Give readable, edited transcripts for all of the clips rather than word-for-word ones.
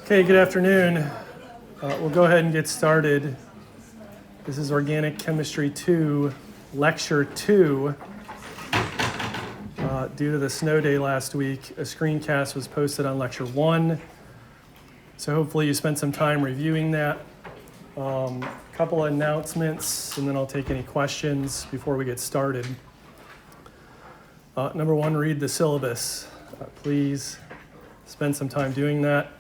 Okay, good afternoon. We'll go ahead and get started. This is Organic Chemistry 2, Lecture 2. Due to the snow day last week, a screencast was posted on Lecture 1. So hopefully you spent some time reviewing that. Couple of announcements, and then I'll take any questions before we get started. Number one, read the syllabus. Please spend some time doing that.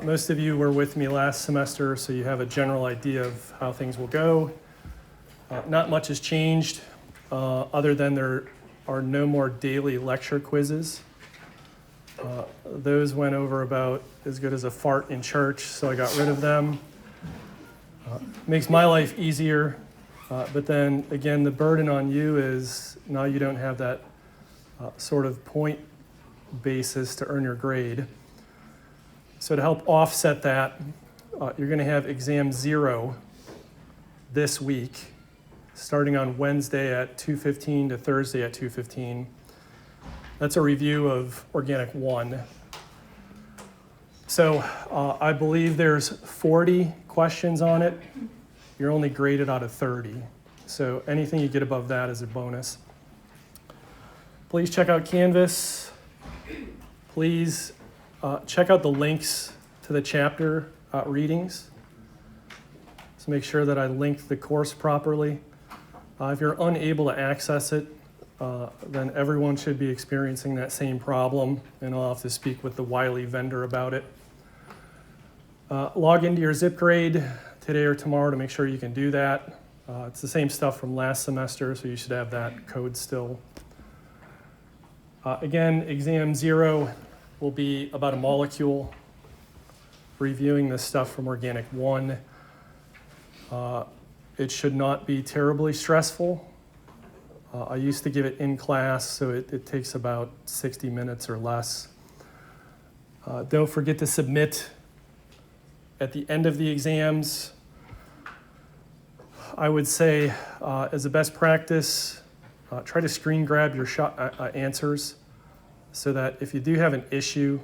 Most of you were with me last semester, so you have a general idea of how things will go. Not much has changed, other than there are no more daily lecture quizzes. Those went over about as good as a fart in church, so I got rid of them. Makes my life easier, but then again, the burden on you is now you don't have that sort of point basis to earn your grade. So to help offset that, you're going to have exam 0 this week, starting on Wednesday at 2:15 to Thursday at 2:15. That's a review of Organic 1. So I believe there's 40 questions on it. You're only graded out of 30. So anything you get above that is a bonus. Please check out Canvas. Please check out the links to the chapter readings. So make sure that I link the course properly. If you're unable to access it, then everyone should be experiencing that same problem, and I'll have to speak with the Wiley vendor about it. Log into your zip grade today or tomorrow to make sure you can do that. It's the same stuff from last semester, so you should have that code still. Again, exam 0 will be about a molecule, reviewing this stuff from Organic 1. It should not be terribly stressful. I used to give it in class, so it takes about 60 minutes or less. Don't forget to submit at the end of the exams. I would say, as a best practice, try to screen grab your answers so that if you do have an issue,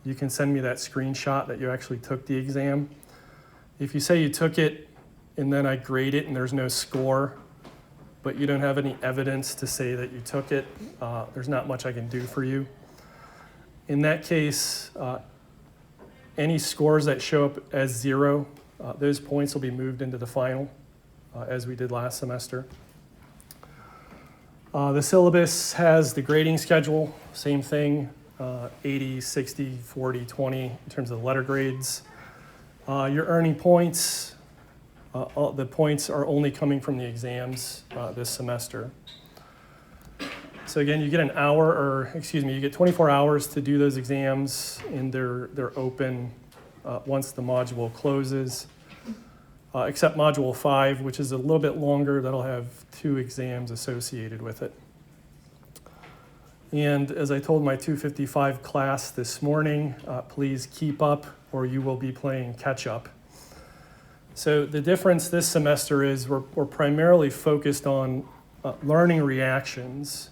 you can send me that screenshot that you actually took the exam. If you say you took it and then I grade it and there's no score, but you don't have any evidence to say that you took it, there's not much I can do for you. In that case, any scores that show up as 0, those points will be moved into the final, as we did last semester. The syllabus has the grading schedule, same thing, 80, 60, 40, 20 in terms of the letter grades. You're earning points. The points are only coming from the exams this semester. So again, you get you get 24 hours to do those exams, and they're open once the module closes, except Module 5, which is a little bit longer. That'll have 2 exams associated with it. And as I told my 255 class this morning, please keep up or you will be playing catch up. So the difference this semester is we're primarily focused on learning reactions,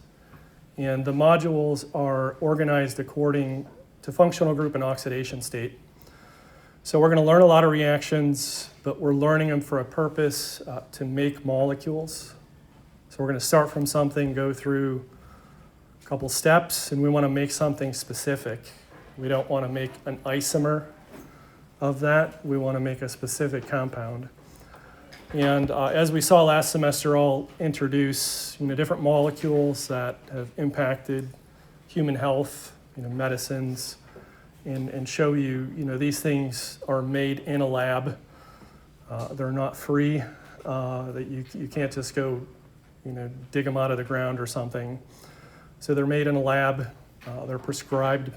and the modules are organized according to functional group and oxidation state. So we're going to learn a lot of reactions, but we're learning them for a purpose, to make molecules. So we're going to start from something, go through a couple steps, and we want to make something specific. We don't want to make an isomer of that. We want to make a specific compound. And as we saw last semester, I'll introduce different molecules that have impacted human health, medicines, and show you, these things are made in a lab. They're not free. That you can't just go, dig them out of the ground or something. So they're made in a lab. They're prescribed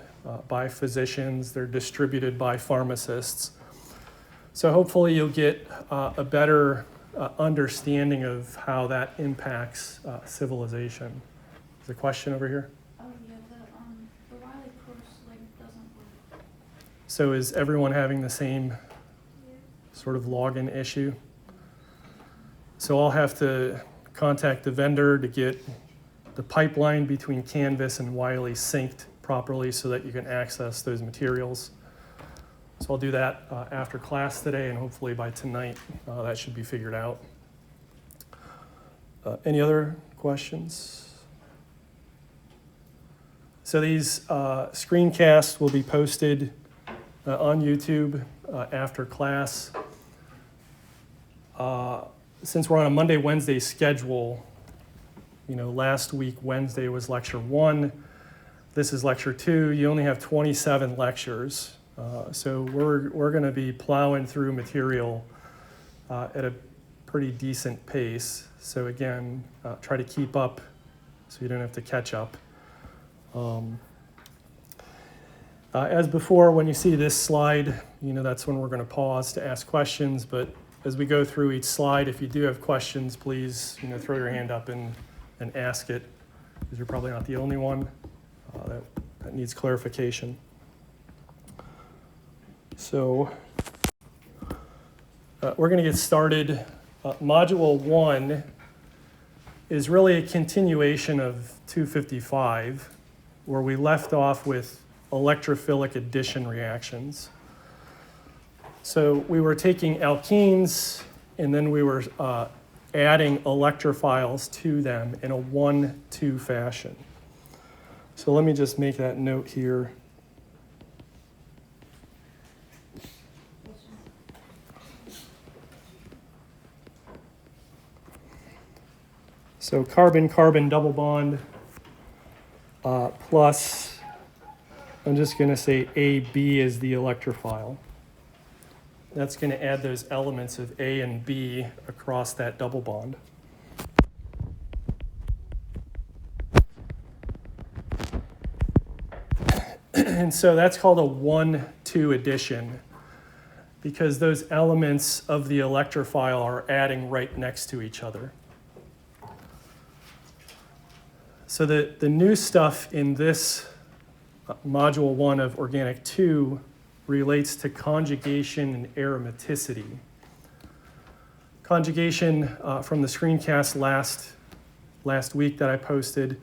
by physicians. They're distributed by pharmacists. So hopefully you'll get a better understanding of how that impacts civilization. Is there a question over here? Oh yeah, the Wiley course doesn't work. So is everyone having the same sort of login issue? So I'll have to contact the vendor to get the pipeline between Canvas and Wiley synced properly so that you can access those materials. So I'll do that after class today, and hopefully by tonight that should be figured out. Any other questions? So these screencasts will be posted on YouTube after class. Since we're on a Monday, Wednesday schedule, last week, Wednesday was lecture 1. This is lecture 2. You only have 27 lectures. So we're going to be plowing through material at a pretty decent pace. So again, try to keep up so you don't have to catch up. As before, when you see this slide, that's when we're going to pause to ask questions. But as we go through each slide, if you do have questions, please throw your hand up and ask it, because you're probably not the only one that needs clarification. So we're going to get started. Module 1 is really a continuation of 255, where we left off with electrophilic addition reactions. So we were taking alkenes, and then we were adding electrophiles to them in a 1-2 fashion. So let me just make that note here. So carbon-carbon double bond plus, I'm just going to say AB is the electrophile. That's going to add those elements of A and B across that double bond. And so that's called a 1-2 addition, because those elements of the electrophile are adding right next to each other. So the new stuff in this module 1 of Organic 2 relates to conjugation and aromaticity. Conjugation from the screencast last week that I posted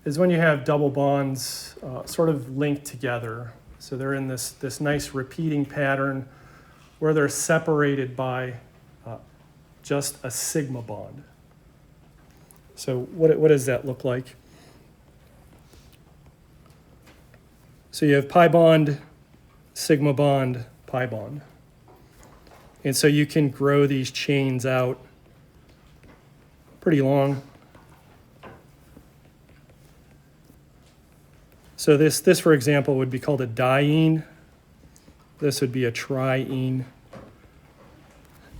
is when you have double bonds sort of linked together. So they're in this nice repeating pattern where they're separated by just a sigma bond. So what does that look like? So you have pi bond, sigma bond, pi bond. And so you can grow these chains out pretty long. So this for example, would be called a diene. This would be a triene.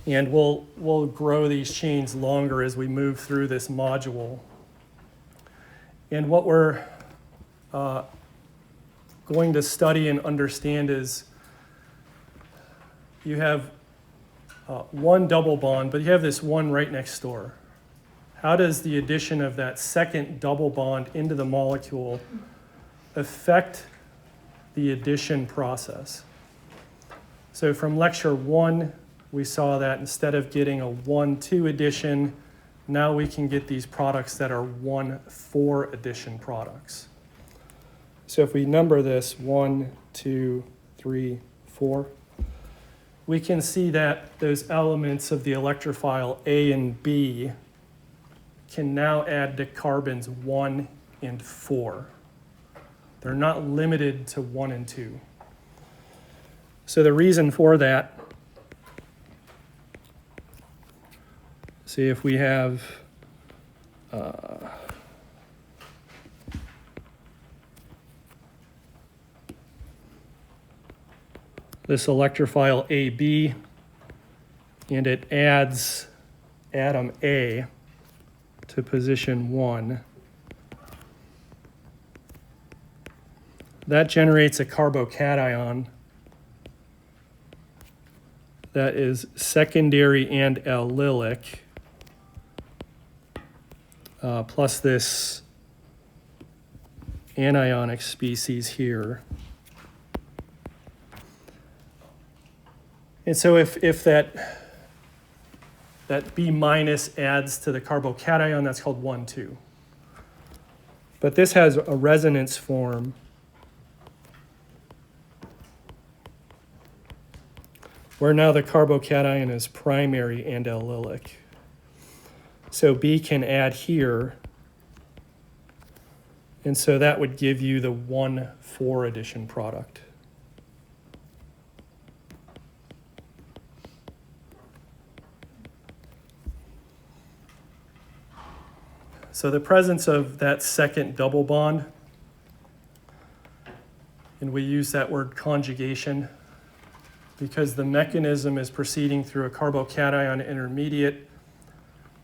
And we'll grow these chains longer as we move through this module. And what we're going to study and understand is you have one double bond, but you have this one right next door. How does the addition of that second double bond into the molecule affect the addition process? So from lecture 1, we saw that instead of getting a 1-2 addition, now we can get these products that are 1-4 addition products. So if we number this 1, 2, 3, 4, we can see that those elements of the electrophile A and B can now add to carbons 1 and 4. They're not limited to 1 and 2. So the reason for that, see if we have this electrophile AB, and it adds atom A to position 1. That generates a carbocation that is secondary and allylic, plus this anionic species here. And so if that B minus adds to the carbocation, that's called 1,2. But this has a resonance form where now the carbocation is primary and allylic. So B can add here, and so that would give you the 1,4 addition product. So the presence of that second double bond, and we use that word conjugation because the mechanism is proceeding through a carbocation intermediate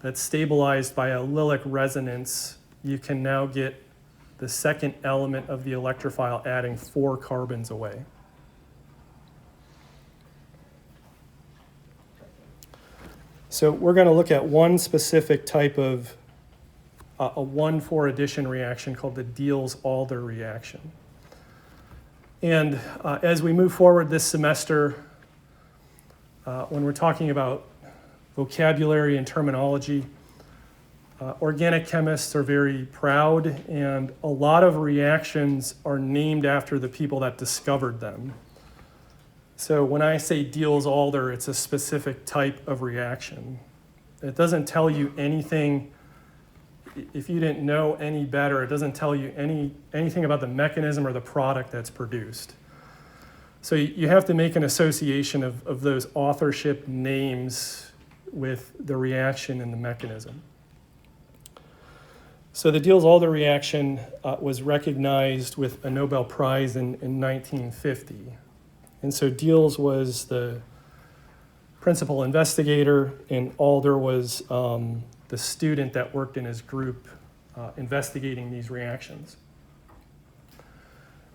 that's stabilized by allylic resonance. You can now get the second element of the electrophile adding 4 carbons away. So we're going to look at one specific type of a 1,4 addition reaction called the Diels-Alder reaction. And as we move forward this semester, when we're talking about vocabulary and terminology, organic chemists are very proud, and a lot of reactions are named after the people that discovered them. So when I say Diels-Alder, it's a specific type of reaction. It doesn't tell you anything. If you didn't know any better, it doesn't tell you anything about the mechanism or the product that's produced. So you have to make an association of those authorship names with the reaction and the mechanism. So the Diels-Alder reaction was recognized with a Nobel Prize in 1950. And so Diels was the principal investigator, and Alder was the student that worked in his group investigating these reactions.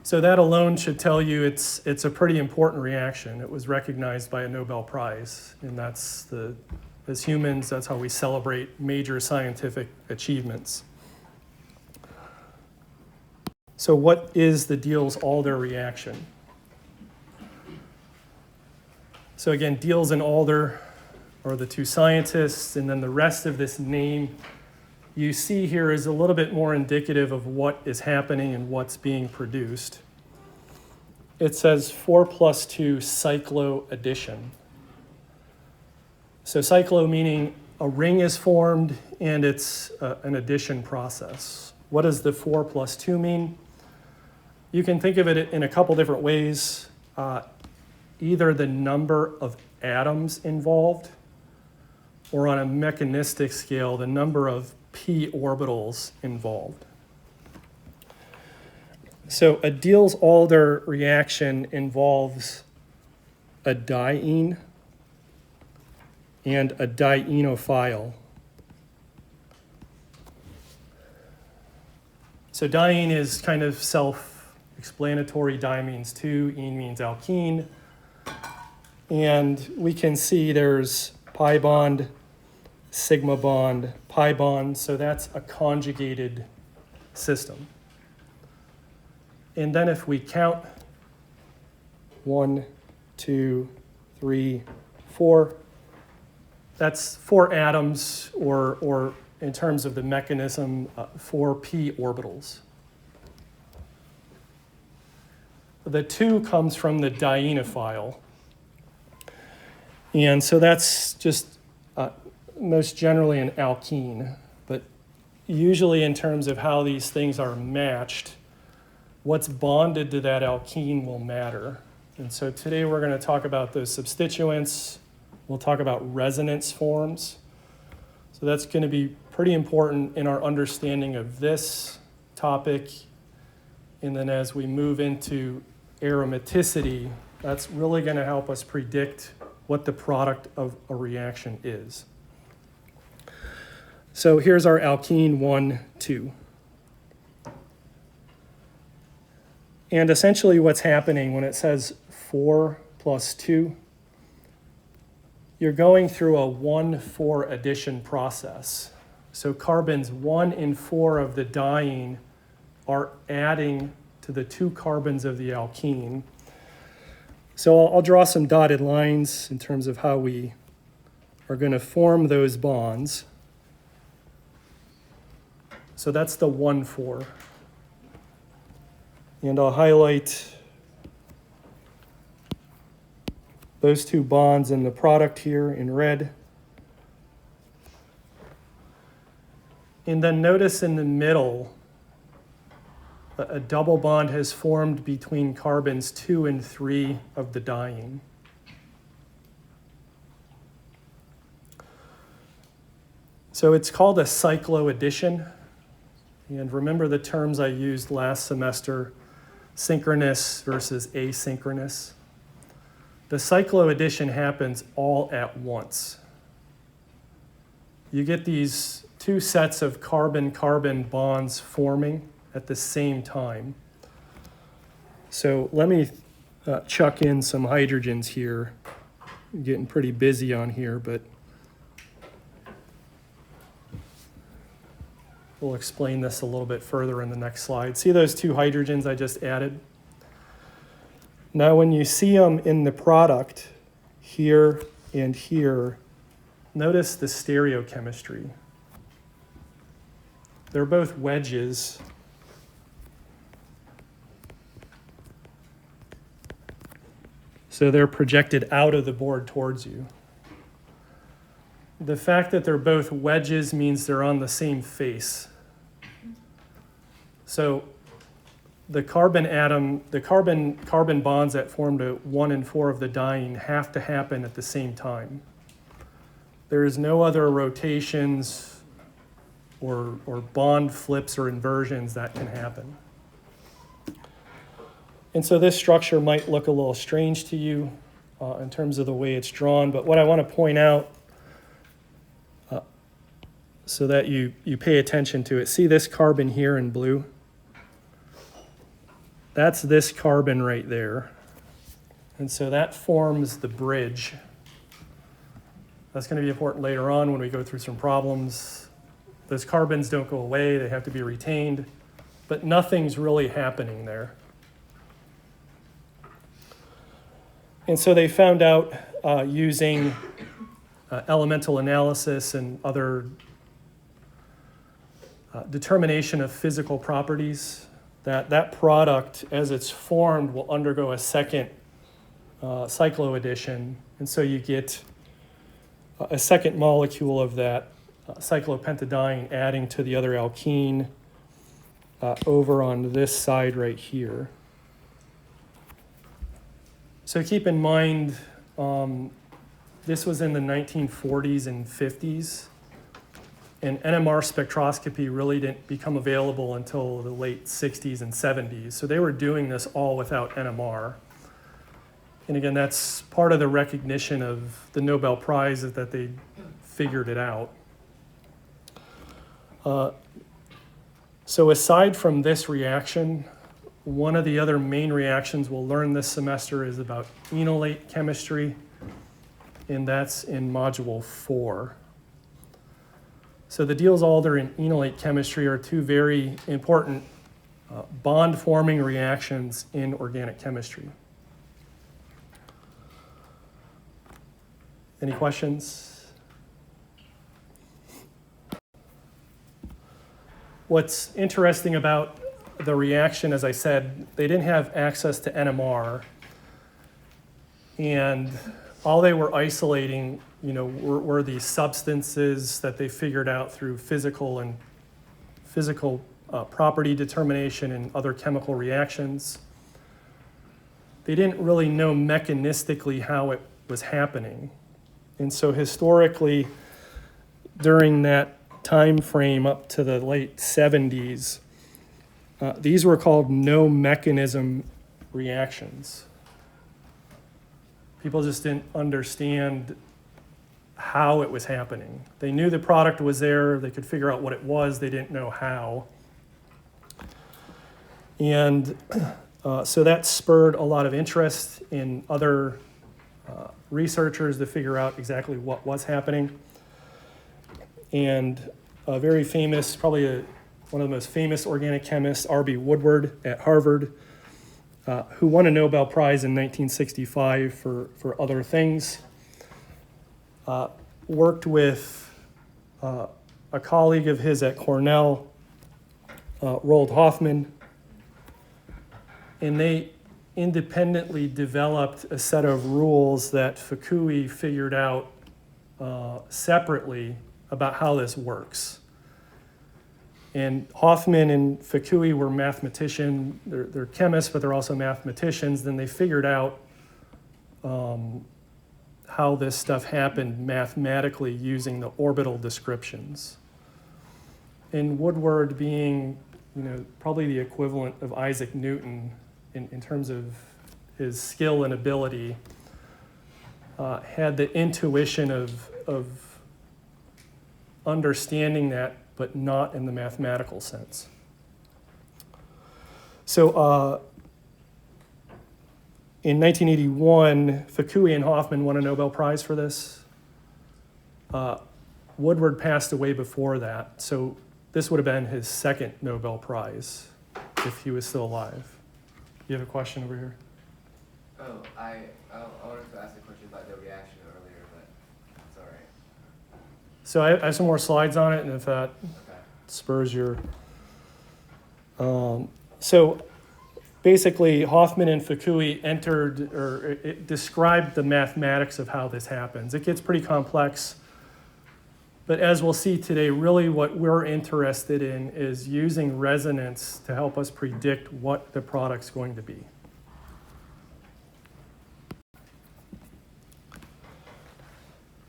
So that alone should tell you it's a pretty important reaction. It was recognized by a Nobel Prize, and as humans, that's how we celebrate major scientific achievements. So what is the Diels-Alder reaction? So again, Diels and Alder are the two scientists, and then the rest of this name you see here is a little bit more indicative of what is happening and what's being produced. It says 4+2 cycloaddition. So cyclo meaning a ring is formed and it's an addition process. What does the 4+2 mean? You can think of it in a couple different ways. Either the number of atoms involved, or on a mechanistic scale, the number of p orbitals involved. So a Diels-Alder reaction involves a diene and a dienophile. So diene is kind of self-explanatory. Di means 2, ene means alkene. And we can see there's pi bond, sigma bond, pi bond, so that's a conjugated system. And then if we count 1, 2, 3, 4, that's 4 atoms, or in terms of the mechanism, 4 p orbitals. The 2 comes from the dienophile. And so that's just most generally an alkene, but usually in terms of how these things are matched, what's bonded to that alkene will matter. And so today we're going to talk about those substituents. We'll talk about resonance forms. So that's going to be pretty important in our understanding of this topic. And then as we move into aromaticity, that's really going to help us predict what the product of a reaction is. So here's our alkene 1, 2. And essentially what's happening when it says 4+2, you're going through a 1,4 addition process. So carbons 1 and 4 of the diene are adding to the 2 carbons of the alkene. So I'll draw some dotted lines in terms of how we are going to form those bonds. So that's the 1,4. And I'll highlight those two bonds in the product here in red. And then notice in the middle, a double bond has formed between carbons 2 and 3 of the diene. So it's called a cycloaddition. And remember the terms I used last semester, synchronous versus asynchronous. The cycloaddition happens all at once. You get these two sets of carbon-carbon bonds forming at the same time. So let me chuck in some hydrogens here. I'm getting pretty busy on here, but we'll explain this a little bit further in the next slide. See those two hydrogens I just added? Now when you see them in the product, here and here, notice the stereochemistry. They're both wedges. So they're projected out of the board towards you. The fact that they're both wedges means they're on the same face. So the carbon bonds that formed a 1 and 4 of the diene have to happen at the same time. There is no other rotations or bond flips or inversions that can happen. And so this structure might look a little strange to you in terms of the way it's drawn, but what I want to point out so that you pay attention to it, see this carbon here in blue? That's this carbon right there. And so that forms the bridge. That's going to be important later on when we go through some problems. Those carbons don't go away, they have to be retained, but nothing's really happening there. And so they found out using elemental analysis and other determination of physical properties that product, as it's formed, will undergo a second cycloaddition. And so you get a second molecule of that cyclopentadiene adding to the other alkene over on this side right here. So keep in mind, this was in the 1940s and 50s, and NMR spectroscopy really didn't become available until the late 60s and 70s. So they were doing this all without NMR. And again, that's part of the recognition of the Nobel Prize is that they figured it out. So aside from this reaction, one of the other main reactions we'll learn this semester is about enolate chemistry, and that's in Module 4. So the Diels-Alder and enolate chemistry are two very important bond-forming reactions in organic chemistry. Any questions? What's interesting about the reaction, as I said, they didn't have access to NMR, and all they were isolating, were these substances that they figured out through physical property determination and other chemical reactions. They didn't really know mechanistically how it was happening, and so historically, during that time frame up to the late 70s, these were called no mechanism reactions. People just didn't understand how it was happening. They knew the product was there, they could figure out what it was, they didn't know how. And so that spurred a lot of interest in other researchers to figure out exactly what was happening. And a very famous, probably one of the most famous organic chemists, R.B. Woodward at Harvard, who won a Nobel Prize in 1965 for other things, worked with a colleague of his at Cornell, Roald Hoffman, and they independently developed a set of rules that Fukui figured out separately about how this works. And Hoffman and Fukui were mathematicians, they're chemists, but they're also mathematicians. Then they figured out how this stuff happened mathematically using the orbital descriptions. And Woodward being, probably the equivalent of Isaac Newton in terms of his skill and ability, had the intuition of understanding that, but not in the mathematical sense. So in 1981, Fukui and Hoffman won a Nobel Prize for this. Woodward passed away before that, so this would have been his second Nobel Prize if he was still alive. You have a question over here? Oh, I wanted to ask a question about the reaction earlier, but it's all right. So I have some more slides on it, and if that spurs your... So basically, Hoffman and Fukui described the mathematics of how this happens. It gets pretty complex, but as we'll see today, really what we're interested in is using resonance to help us predict what the product's going to be.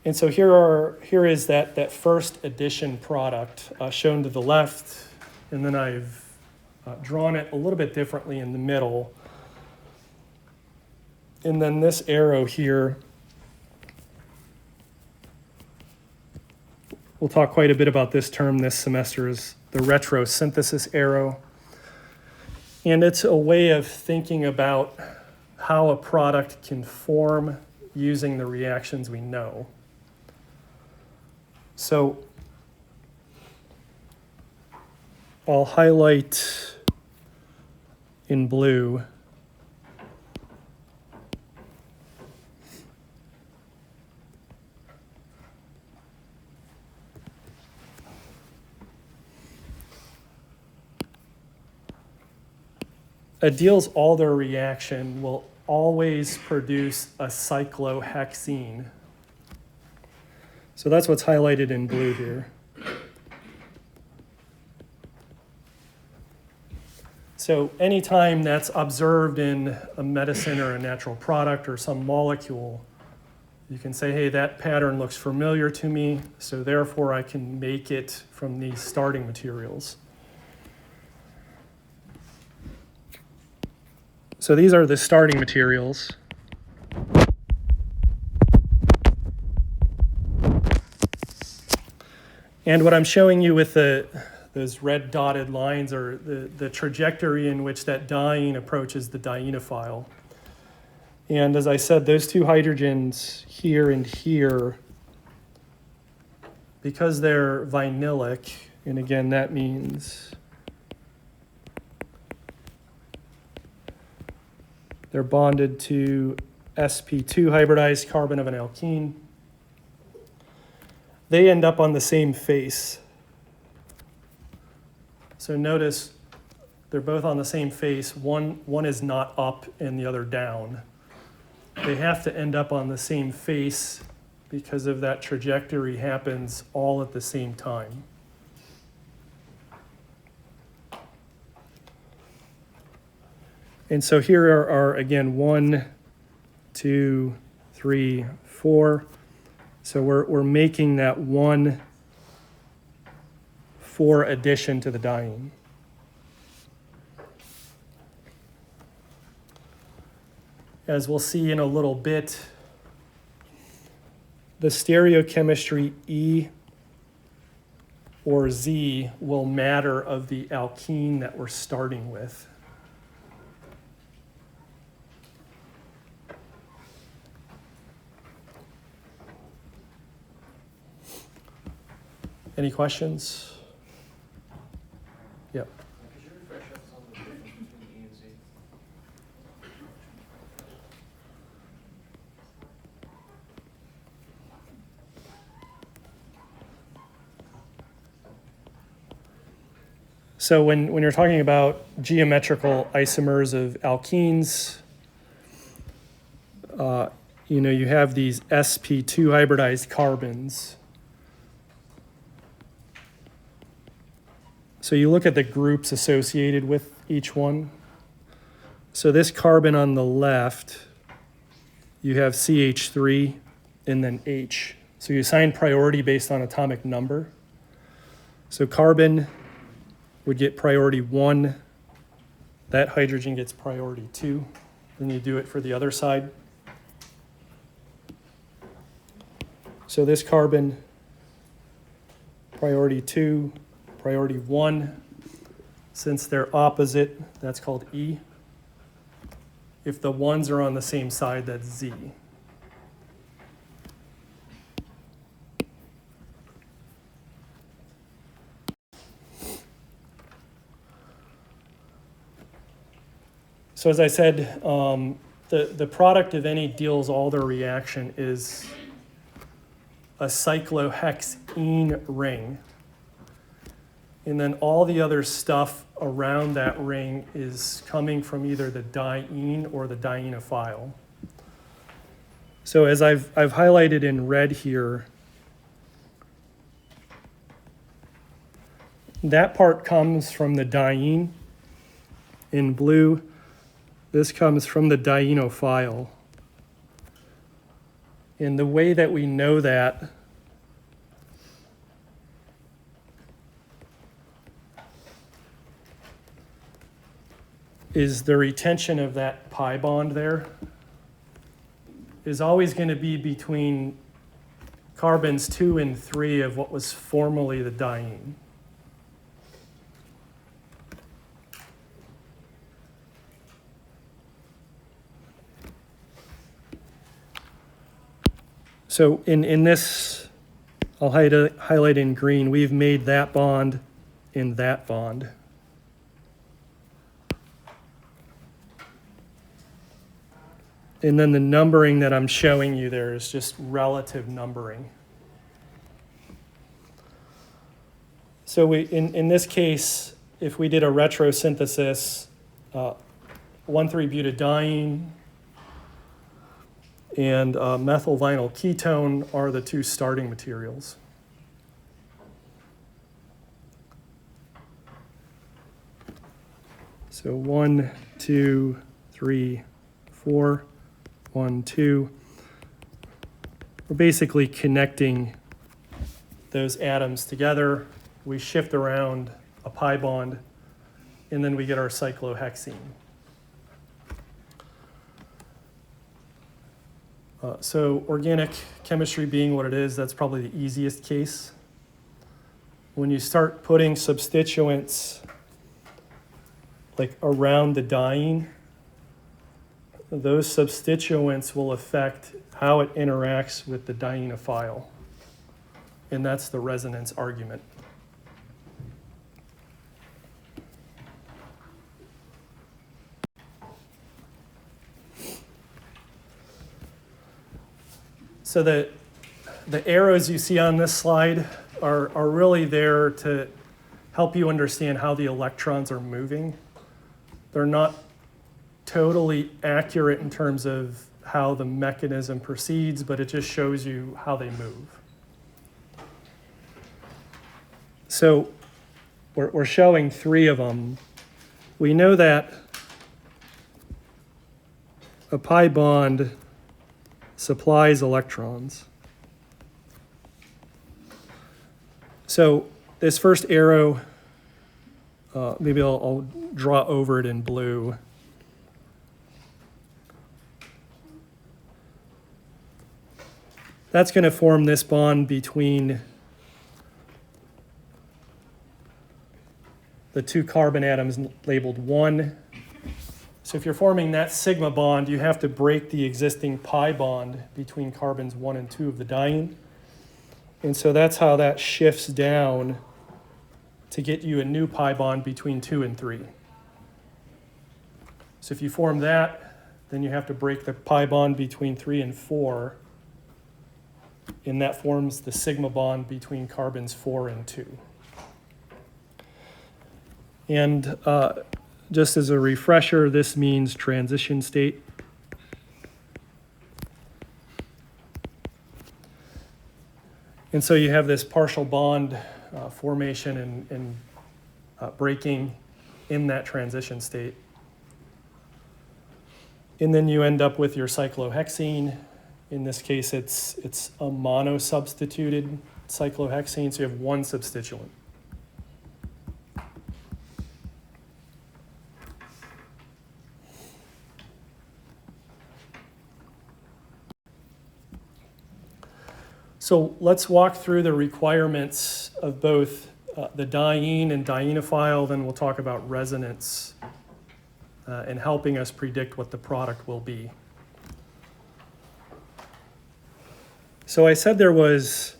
And so here is that first addition product shown to the left, and then I've drawn it a little bit differently in the middle. And then this arrow here, we'll talk quite a bit about this term this semester, is the retrosynthesis arrow. And it's a way of thinking about how a product can form using the reactions we know. So I'll highlight in blue a Diels-Alder reaction will always produce a cyclohexene. So that's what's highlighted in blue here. So anytime that's observed in a medicine or a natural product or some molecule, you can say, hey, that pattern looks familiar to me, so therefore I can make it from these starting materials. So these are the starting materials. And what I'm showing you with those red dotted lines are the trajectory in which that diene approaches the dienophile. And as I said, those two hydrogens here and here, because they're vinylic, and again, that means they're bonded to sp2 hybridized carbon of an alkene. They end up on the same face. So notice they're both on the same face. One is not up and the other down. They have to end up on the same face because of that trajectory happens all at the same time. And so here are again 1, 2, 3, 4. So we're making that 1 for addition to the diene. As we'll see in a little bit, the stereochemistry E or Z will matter of the alkene that we're starting with. Any questions? Yep. Could you refresh us on the difference between E and Z? So when you're talking about geometrical isomers of alkenes, you have these sp2 hybridized carbons. So you look at the groups associated with each one. So this carbon on the left, you have CH3 and then H. So you assign priority based on atomic number. So carbon would get priority 1. That hydrogen gets priority 2. Then you do it for the other side. So this carbon, priority 2, priority 1. Since they're opposite, that's called E. If the 1s are on the same side, that's Z. So as I said, the product of any Diels-Alder reaction is a cyclohexene ring. And then all the other stuff around that ring is coming from either the diene or the dienophile. So as I've highlighted in red here, that part comes from the diene. In blue, this comes from the dienophile. And the way that we know that is the retention of that pi bond there is always going to be between carbons 2 and 3 of what was formerly the diene. So in this, I'll highlight in green, we've made that bond in that bond. And then the numbering that I'm showing you there is just relative numbering. So in this case, if we did a retrosynthesis, 1,3-butadiene and methyl vinyl ketone are the two starting materials. So 1, 2, 3, 4, 1, 2. We're basically connecting those atoms together. We shift around a pi bond, and then we get our cyclohexene. So organic chemistry being what it is, that's probably the easiest case. When you start putting substituents like around the diene, those substituents will affect how it interacts with the dienophile. And that's the resonance argument. So the arrows you see on this slide are really there to help you understand how the electrons are moving. They're not totally accurate in terms of how the mechanism proceeds, but it just shows you how they move. So we're showing 3 of them. We know that a pi bond supplies electrons. So this first arrow, maybe I'll draw over it in blue. That's going to form this bond between the 2 carbon atoms labeled 1. So if you're forming that sigma bond, you have to break the existing pi bond between carbons 1 and 2 of the diene. And so that's how that shifts down to get you a new pi bond between 2 and 3. So if you form that, then you have to break the pi bond between 3 and 4. And that forms the sigma bond between carbons 4 and 2. And just as a refresher, this means transition state. And so you have this partial bond formation and breaking in that transition state. And then you end up with your cyclohexene. In this case, it's a monosubstituted cyclohexene, so you have one substituent. So let's walk through the requirements of both the diene and dienophile, then we'll talk about resonance and helping us predict what the product will be. So I said there was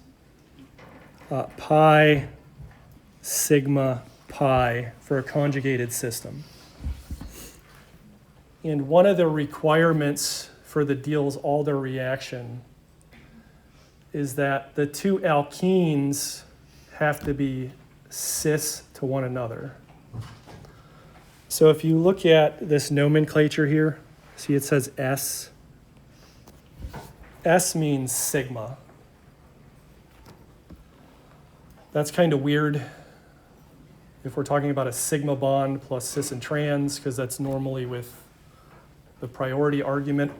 pi, sigma, pi for a conjugated system. And one of the requirements for the Diels-Alder reaction is that the two alkenes have to be cis to one another. So if you look at this nomenclature here, see it says S. S means sigma. That's kind of weird if we're talking about a sigma bond plus cis and trans, because that's normally with the priority argument.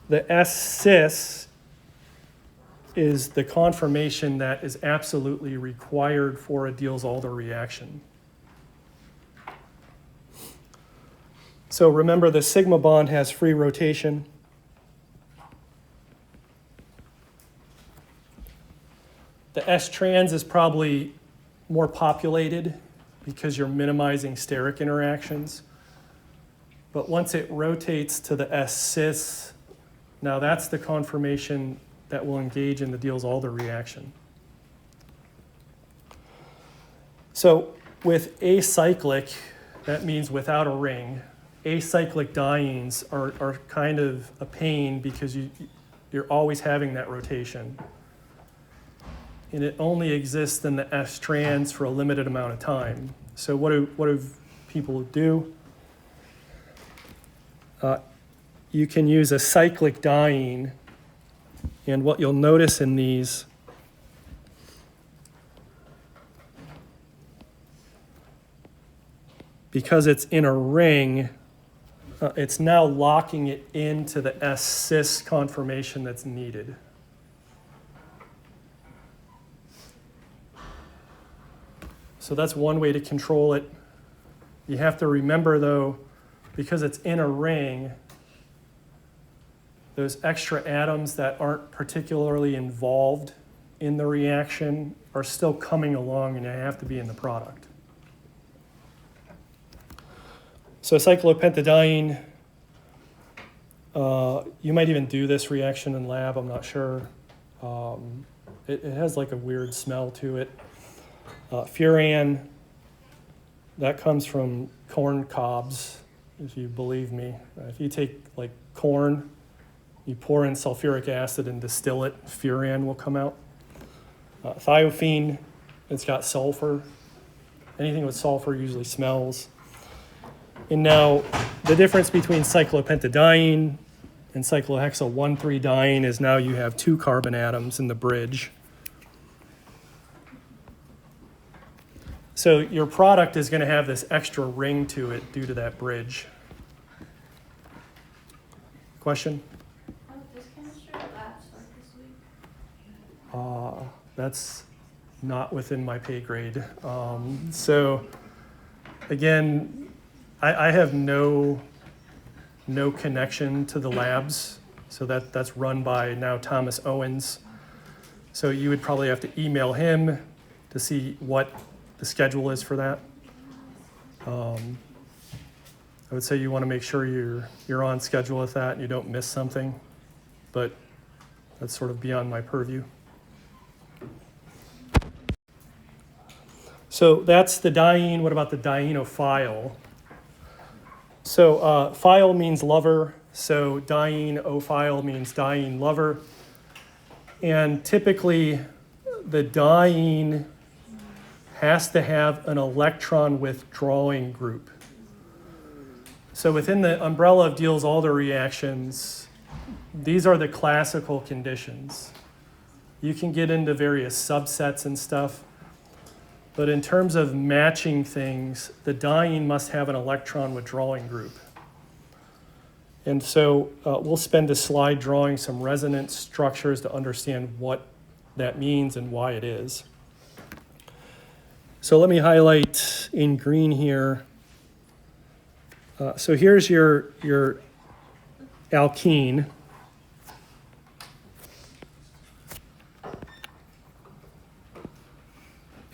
The S cis is the conformation that is absolutely required for a Diels-Alder reaction. So remember, the sigma bond has free rotation. The S trans is probably more populated because you're minimizing steric interactions. But once it rotates to the S cis, now that's the conformation that will engage in the Diels-Alder reaction. So with acyclic, that means without a ring, acyclic dienes are kind of a pain because you're always having that rotation. And it only exists in the S trans for a limited amount of time. So what do people do? You can use a cyclic diene, and what you'll notice in these because it's in a ring, it's now locking it into the S cis conformation that's needed. So that's one way to control it. You have to remember, though, because it's in a ring, those extra atoms that aren't particularly involved in the reaction are still coming along and they have to be in the product. So cyclopentadiene, you might even do this reaction in lab, I'm not sure. It has like a weird smell to it. Furan, that comes from corn cobs, if you believe me. If you take like corn, you pour in sulfuric acid and distill it, furan will come out. Thiophene, it's got sulfur. Anything with sulfur usually smells. And now the difference between cyclopentadiene and cyclohexyl 1,3-diene is now you have 2 carbon atoms in the bridge. So your product is going to have this extra ring to it due to that bridge. Question? How does chemistry lab start this week? That's not within my pay grade. So again, I have no connection to the labs. So that's run by now Thomas Owens. So you would probably have to email him to see what the schedule is for that. I would say you want to make sure you're on schedule with that and you don't miss something, but that's sort of beyond my purview. So that's the diene. What about the dienophile? So phile means lover, so diene-ophile means diene lover. And typically the diene has to have an electron withdrawing group. So within the umbrella of Diels-Alder reactions, these are the classical conditions. You can get into various subsets and stuff. But in terms of matching things, the diene must have an electron withdrawing group. And so we'll spend a slide drawing some resonance structures to understand what that means and why it is. So let me highlight in green here. So here's your alkene.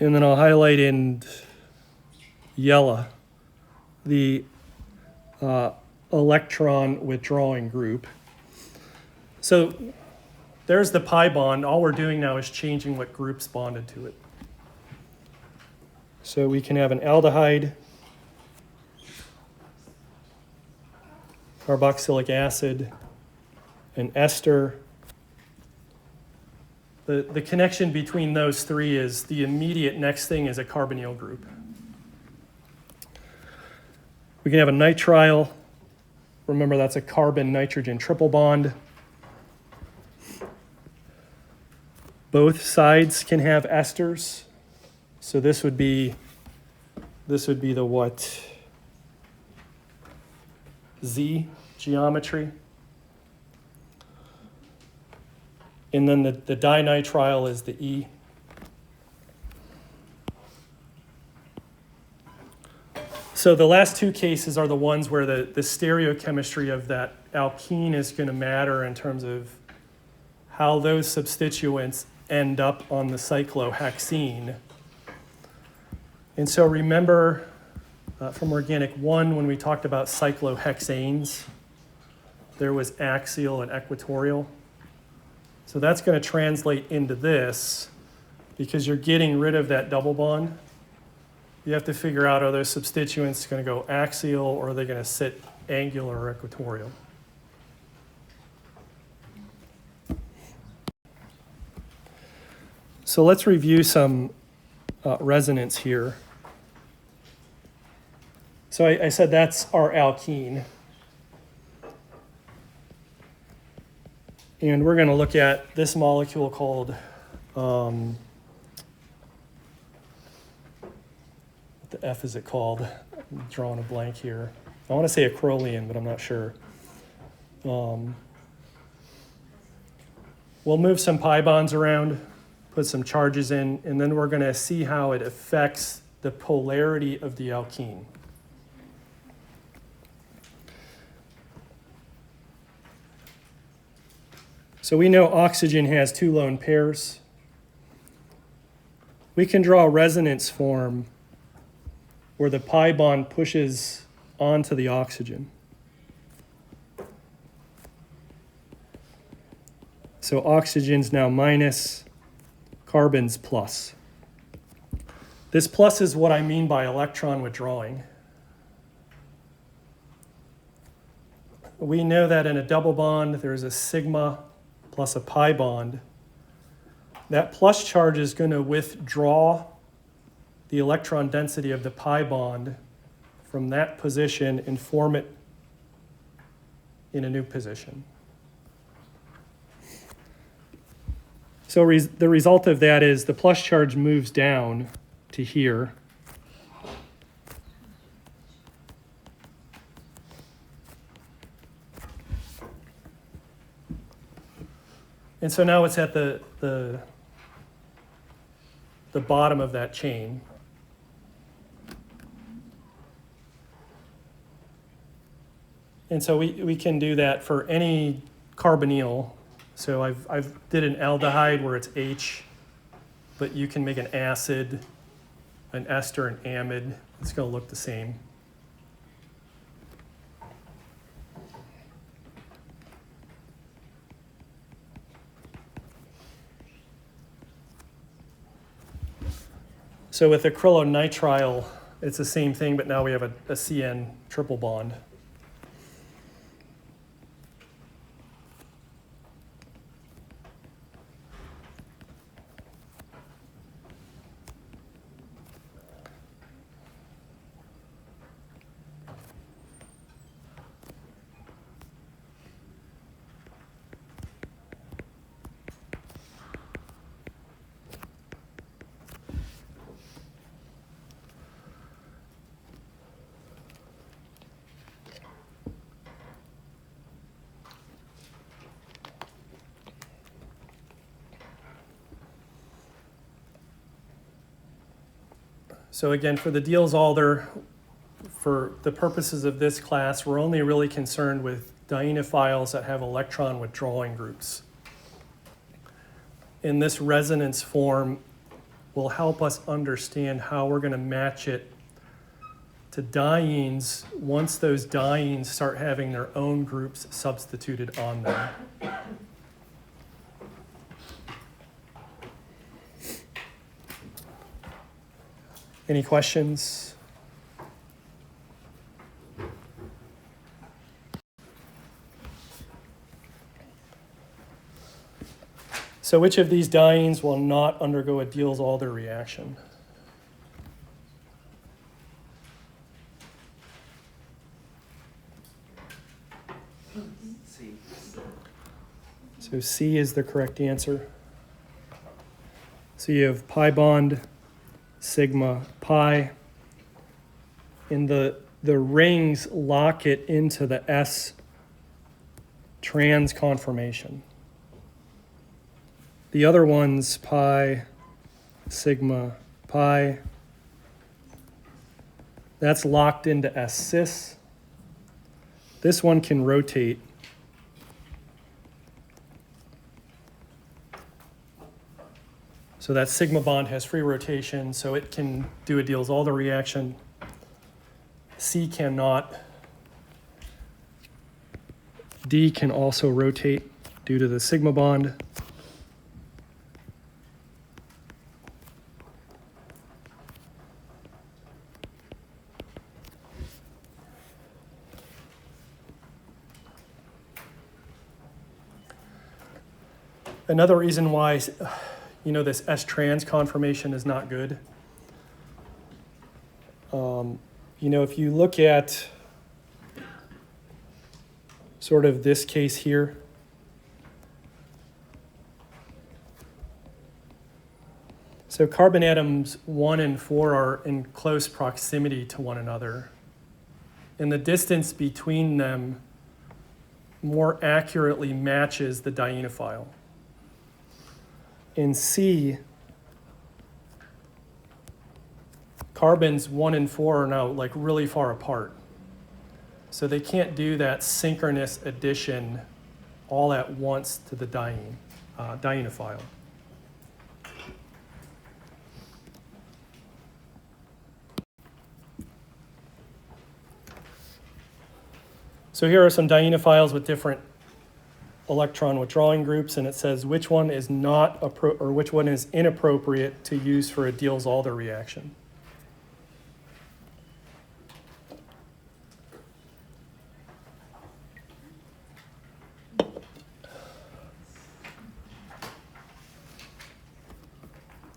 And then I'll highlight in yellow the electron withdrawing group. So there's the pi bond. All we're doing now is changing what group's bonded to it. So we can have an aldehyde, carboxylic acid, an ester. The connection between those three is the immediate next thing is a carbonyl group. We can have a nitrile. Remember, that's a carbon-nitrogen triple bond. Both sides can have esters. So this would be the what? Z geometry. And then the dinitrile is the E. So the last two cases are the ones where the stereochemistry of that alkene is going to matter in terms of how those substituents end up on the cyclohexene. And so remember from Organic 1 when we talked about cyclohexanes, there was axial and equatorial. So that's going to translate into this because you're getting rid of that double bond. You have to figure out, are those substituents going to go axial or are they going to sit angular or equatorial? So let's review some resonance here. So I said that's our alkene. And we're going to look at this molecule called, what the F is it called? I'm drawing a blank here. I want to say acrolein, but I'm not sure. We'll move some pi bonds around, put some charges in, and then we're going to see how it affects the polarity of the alkene. So we know oxygen has two lone pairs. We can draw a resonance form where the pi bond pushes onto the oxygen. So oxygen's now minus, carbon's plus. This plus is what I mean by electron withdrawing. We know that in a double bond, there's a sigma plus a pi bond. That plus charge is going to withdraw the electron density of the pi bond from that position and form it in a new position. So the result of that is the plus charge moves down to here. And so now it's at the bottom of that chain. And so we can do that for any carbonyl. So I've did an aldehyde where it's H, but you can make an acid, an ester, an amide. It's going to look the same. So with acrylonitrile, it's the same thing, but now we have a CN triple bond. So again, for the Diels-Alder, for the purposes of this class, we're only really concerned with dienophiles that have electron withdrawing groups. In this resonance form will help us understand how we're going to match it to dienes once those dienes start having their own groups substituted on them. Any questions? So which of these dienes will not undergo a Diels-Alder reaction? C. So C is the correct answer. So you have pi bond, sigma, pi. And the rings lock it into the S trans conformation. The other ones, pi, sigma, pi, that's locked into S cis. This one can rotate. So that sigma bond has free rotation, so it can do a Diels-Alder reaction. C cannot. D can also rotate due to the sigma bond. Another reason why, this S-trans conformation is not good. If you look at sort of this case here, so carbon atoms 1 and 4 are in close proximity to one another, and the distance between them more accurately matches the dienophile. In C, carbons 1 and 4 are now like really far apart. So they can't do that synchronous addition all at once to the dienophile. So here are some dienophiles with different electron withdrawing groups, and it says which one is which one is inappropriate to use for a Diels-Alder reaction.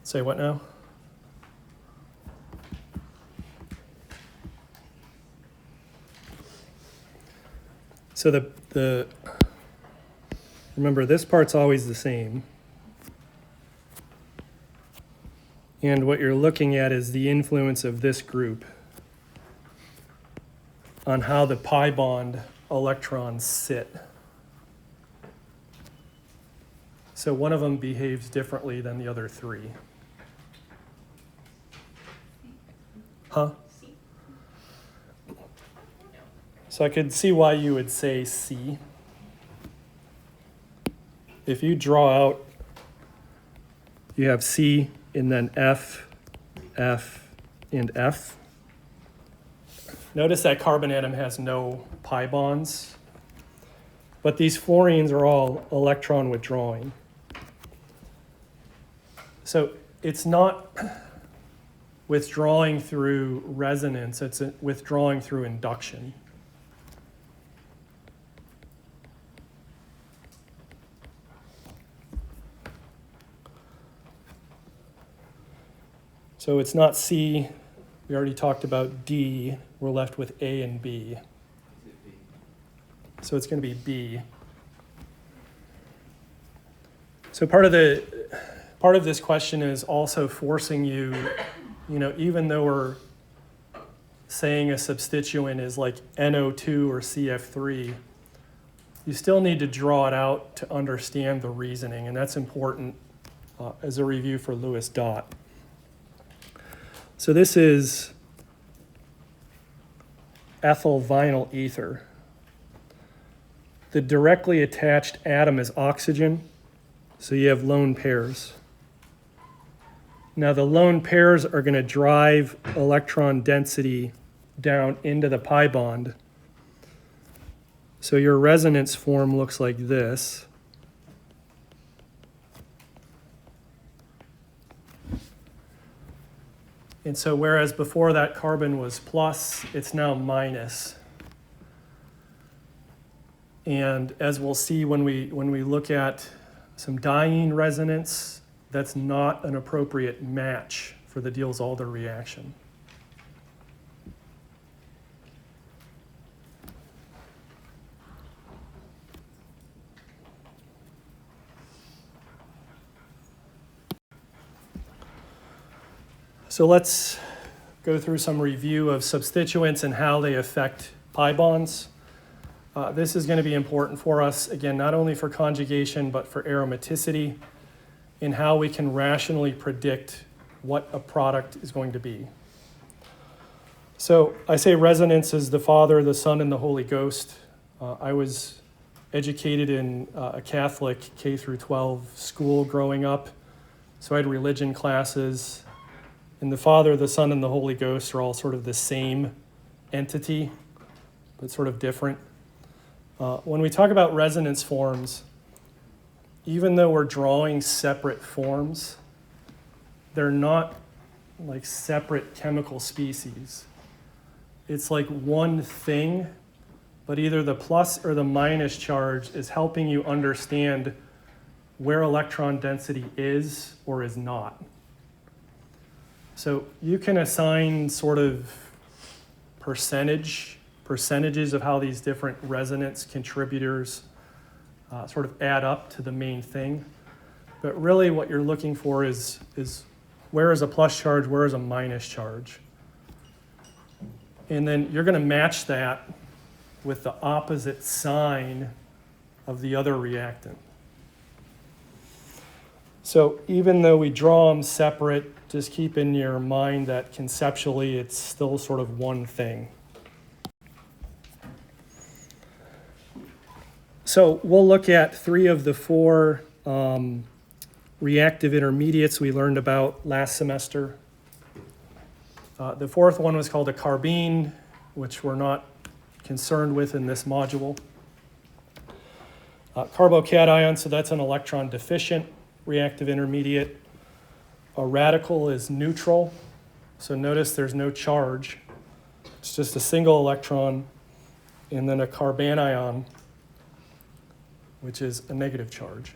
Say what now? So the remember, this part's always the same. And what you're looking at is the influence of this group on how the pi bond electrons sit. So one of them behaves differently than the other three. Huh? So I could see why you would say C. If you draw out, you have C and then F, F, and F. Notice that carbon atom has no pi bonds, but these fluorines are all electron withdrawing. So it's not withdrawing through resonance, it's withdrawing through induction. So it's not C. We already talked about D. We're left with A and B. So it's going to be B. So part of this question is also forcing you, even though we're saying a substituent is like NO2 or CF3, you still need to draw it out to understand the reasoning, and that's important as a review for Lewis dot. So this is ethyl vinyl ether. The directly attached atom is oxygen, so you have lone pairs. Now the lone pairs are going to drive electron density down into the pi bond. So your resonance form looks like this. And so whereas before that carbon was plus, it's now minus. And as we'll see when we look at some diene resonance, that's not an appropriate match for the Diels-Alder reaction. So let's go through some review of substituents and how they affect pi bonds. This is going to be important for us, again, not only for conjugation, but for aromaticity, in how we can rationally predict what a product is going to be. So I say resonance is the Father, the Son, and the Holy Ghost. I was educated in a Catholic K through 12 school growing up, so I had religion classes. And the Father, the Son, and the Holy Ghost are all sort of the same entity, but sort of different. When we talk about resonance forms, even though we're drawing separate forms, they're not like separate chemical species. It's like one thing, but either the plus or the minus charge is helping you understand where electron density is or is not. So you can assign sort of percentages of how these different resonance contributors sort of add up to the main thing. But really what you're looking for is where is a plus charge, where is a minus charge? And then you're going to match that with the opposite sign of the other reactant. So even though we draw them separate, just keep in your mind that conceptually it's still sort of one thing. So we'll look at 3 of the 4 reactive intermediates we learned about last semester. The 4th one was called a carbene, which we're not concerned with in this module. Carbocation, so that's an electron deficient reactive intermediate. A radical is neutral, so notice there's no charge. It's just a single electron, and then a carbanion, which is a negative charge.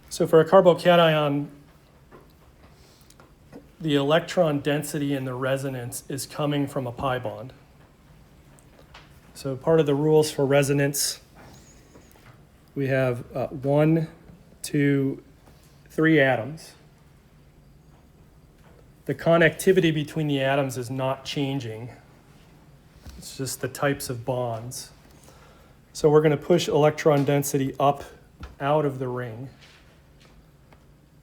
So for a carbocation, the electron density in the resonance is coming from a pi bond. So part of the rules for resonance, we have 1, 2, 3 atoms. The connectivity between the atoms is not changing. It's just the types of bonds. So we're going to push electron density up out of the ring.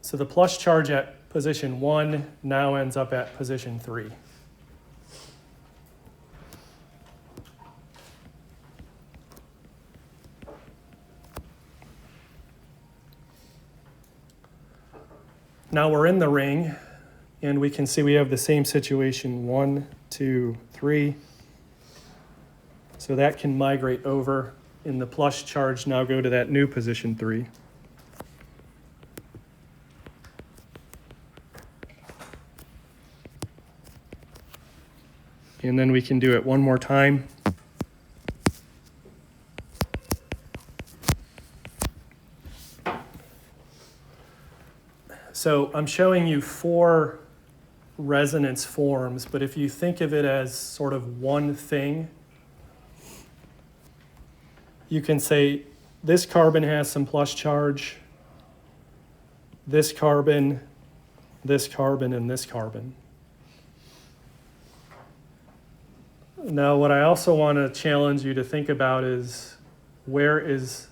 So the plus charge at position 1 now ends up at position 3. Now we're in the ring, and we can see we have the same situation, 1, 2, 3. So that can migrate over, and the plus charge now go to that new position 3. And then we can do it one more time. So I'm showing you 4 resonance forms, but if you think of it as sort of one thing, you can say this carbon has some plus charge, this carbon, and this carbon. Now, what I also want to challenge you to think about is where is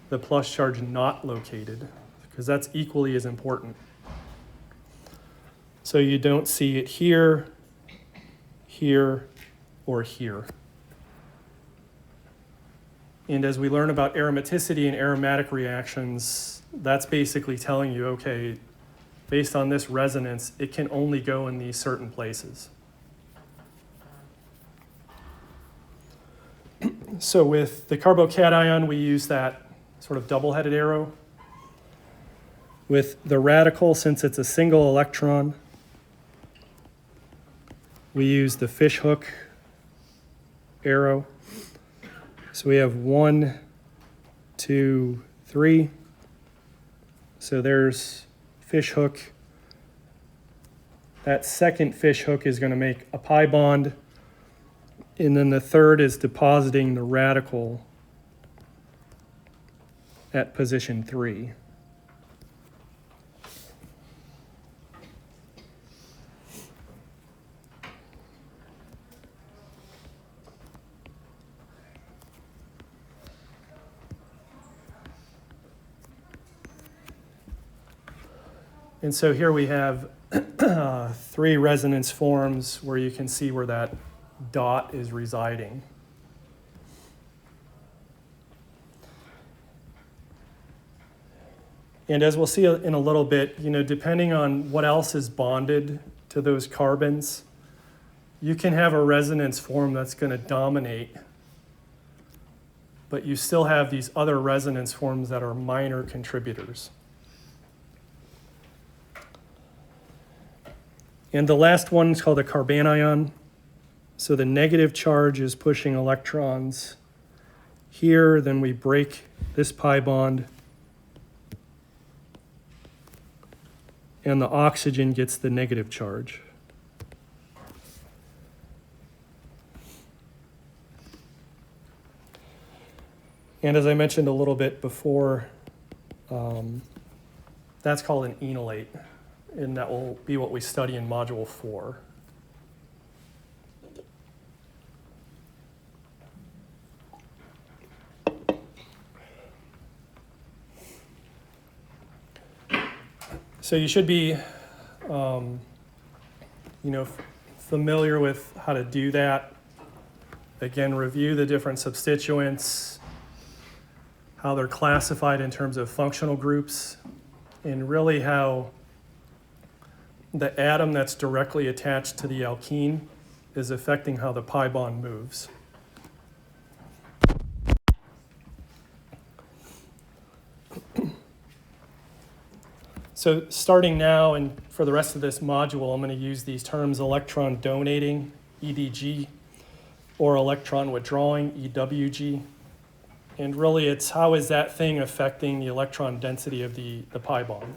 the plus charge not located? Because that's equally as important. So you don't see it here, here, or here. And as we learn about aromaticity and aromatic reactions, that's basically telling you, okay, based on this resonance, it can only go in these certain places. So with the carbocation, we use that sort of double-headed arrow. With the radical, since it's a single electron, we use the fishhook arrow. So we have 1, 2, 3. So there's fishhook. That second fishhook is going to make a pi bond. And then the third is depositing the radical at position 3. And so here we have 3 resonance forms where you can see where that dot is residing. And as we'll see in a little bit, depending on what else is bonded to those carbons, you can have a resonance form that's going to dominate, but you still have these other resonance forms that are minor contributors. And the last one is called a carbanion. So the negative charge is pushing electrons here, then we break this pi bond, and the oxygen gets the negative charge. And as I mentioned a little bit before, that's called an enolate. And that will be what we study in Module 4. So you should be, familiar with how to do that. Again, review the different substituents, how they're classified in terms of functional groups, and really how the atom that's directly attached to the alkene is affecting how the pi bond moves. So starting now and for the rest of this module, I'm going to use these terms electron donating, EDG, or electron withdrawing, EWG. And really it's how is that thing affecting the electron density of the pi bond.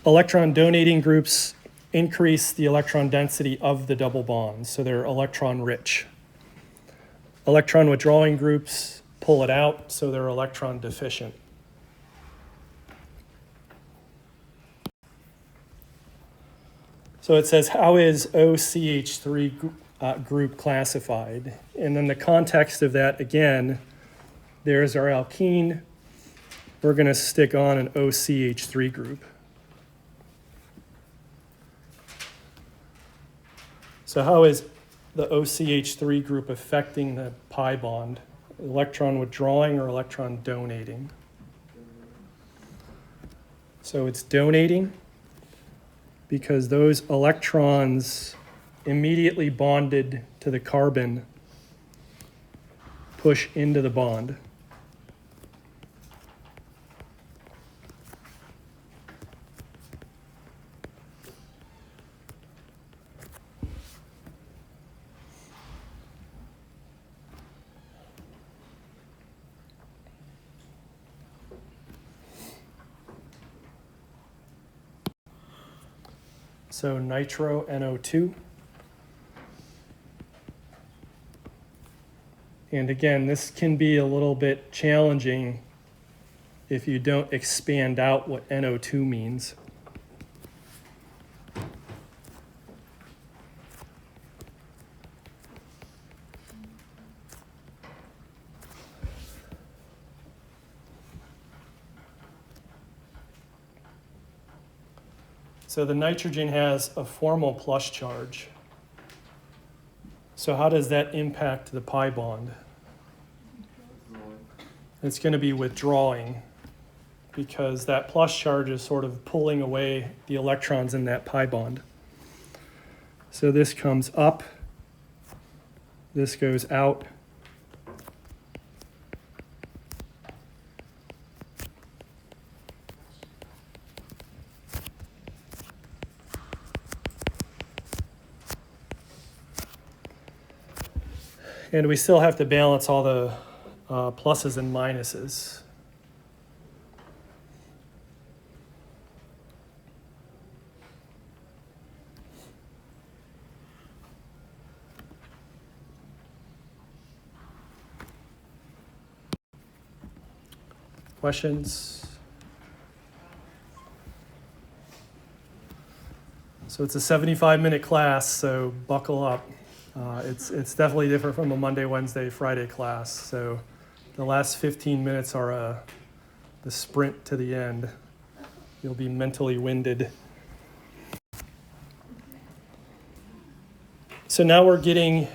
Electron donating groups increase the electron density of the double bond, so they're electron rich. Electron withdrawing groups pull it out, so they're electron deficient. So it says, how is OCH3 group classified? And then the context of that, again, there's our alkene. We're going to stick on an OCH3 group. So how is the OCH3 group affecting the pi bond? Electron withdrawing or electron donating? So it's donating because those electrons immediately bonded to the carbon push into the bond. So nitro NO2. And again, this can be a little bit challenging if you don't expand out what NO2 means. So the nitrogen has a formal plus charge. So how does that impact the pi bond? It's going to be withdrawing because that plus charge is sort of pulling away the electrons in that pi bond. So this comes up, this goes out. And we still have to balance all the pluses and minuses. Questions? So it's a 75-minute class, so buckle up. It's definitely different from a Monday, Wednesday, Friday class. So the last 15 minutes are the sprint to the end. You'll be mentally winded. So now we're getting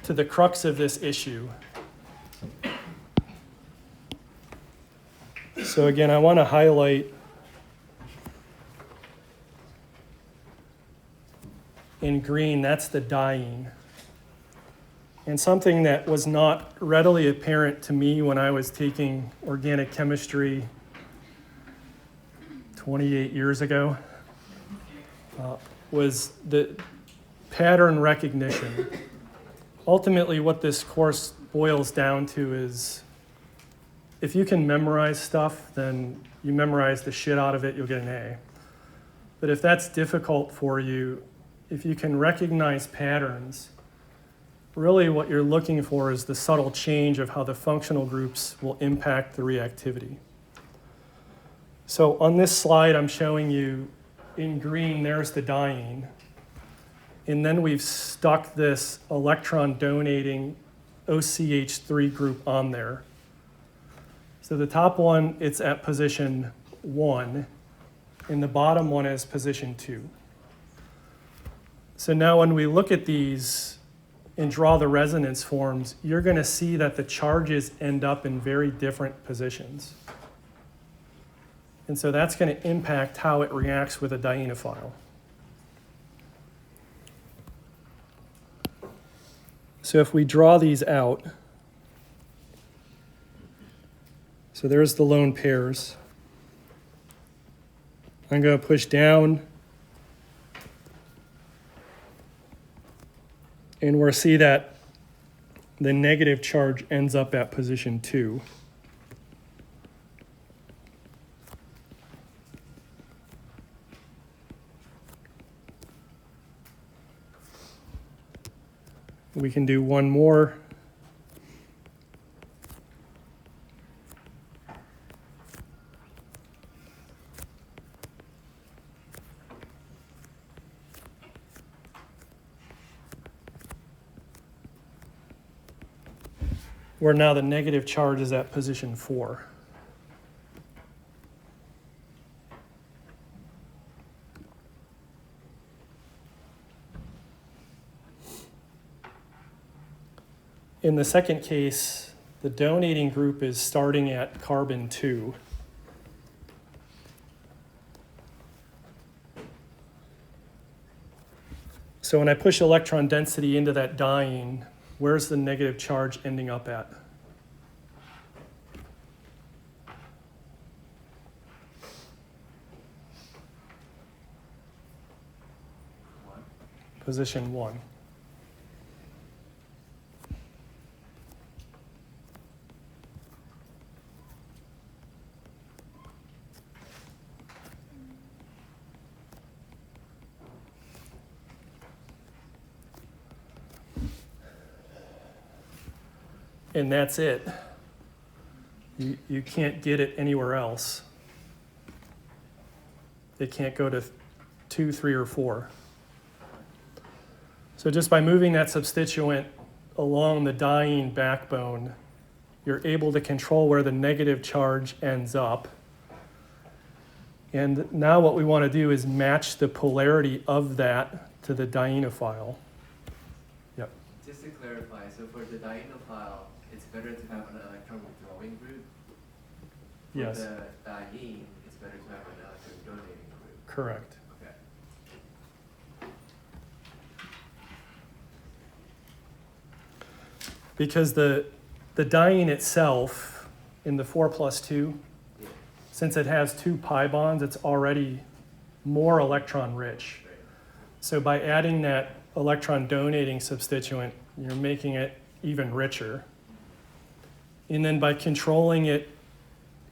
to the crux of this issue. So again, I want to highlight in green, that's the diene. And something that was not readily apparent to me when I was taking organic chemistry 28 years ago was the pattern recognition. Ultimately, what this course boils down to is if you can memorize stuff, then you memorize the shit out of it, you'll get an A. But if that's difficult for you, if you can recognize patterns, really what you're looking for is the subtle change of how the functional groups will impact the reactivity. So on this slide, I'm showing you in green, there's the diene. And then we've stuck this electron donating OCH3 group on there. So the top one, it's at position 1, and the bottom one is position 2. So now when we look at these and draw the resonance forms, you're going to see that the charges end up in very different positions. And so that's going to impact how it reacts with a dienophile. So if we draw these out, so there's the lone pairs. I'm going to push down, and we'll see that the negative charge ends up at position 2. We can do one more. Where now the negative charge is at position 4. In the second case, the donating group is starting at carbon 2. So when I push electron density into that diene, where's the negative charge ending up at? Position 1. And that's it. You can't get it anywhere else. It can't go to 2, 3, or 4. So just by moving that substituent along the diene backbone, you're able to control where the negative charge ends up. And now what we want to do is match the polarity of that to the dienophile. Yep. Just to clarify, so for the dienophile, it's better to have an electron withdrawing group. For Yes. the diene, it's better to have an electron donating group. Correct. Okay. Because the diene itself, in the 4+2, Yeah. since it has 2 pi bonds, it's already more electron rich. Right. So by adding that electron donating substituent, you're making it even richer. And then by controlling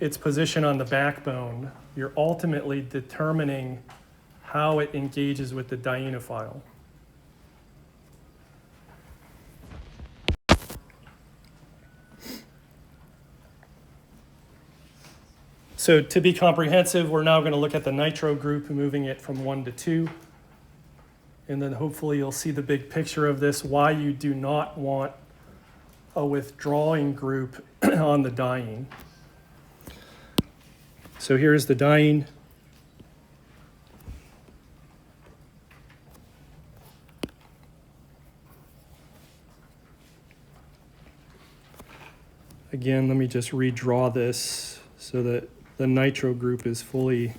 its position on the backbone, you're ultimately determining how it engages with the dienophile. So to be comprehensive, we're now going to look at the nitro group, moving it from 1 to 2. And then hopefully you'll see the big picture of this, why you do not want a withdrawing group on the diene. So here's the diene. Again, let me just redraw this so that the nitro group is fully